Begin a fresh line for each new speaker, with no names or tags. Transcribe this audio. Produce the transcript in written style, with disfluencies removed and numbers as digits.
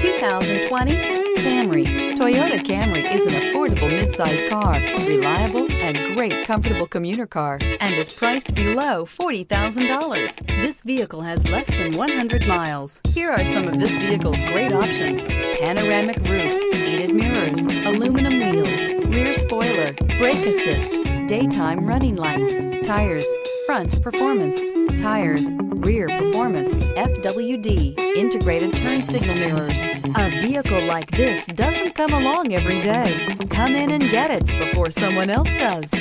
2020 Camry. Toyota Camry is an affordable midsize car, reliable and great comfortable commuter car, and is priced below $40,000. This vehicle has less than 100 miles. Here are some of this vehicle's great options: panoramic roof, heated mirrors, aluminum wheels, rear spoiler, brake assist, daytime running lights, tires, front performance, tires, rear performance, FWD, integrated turn signal mirrors. A vehicle like this doesn't come along every day. Come in and get it before someone else does.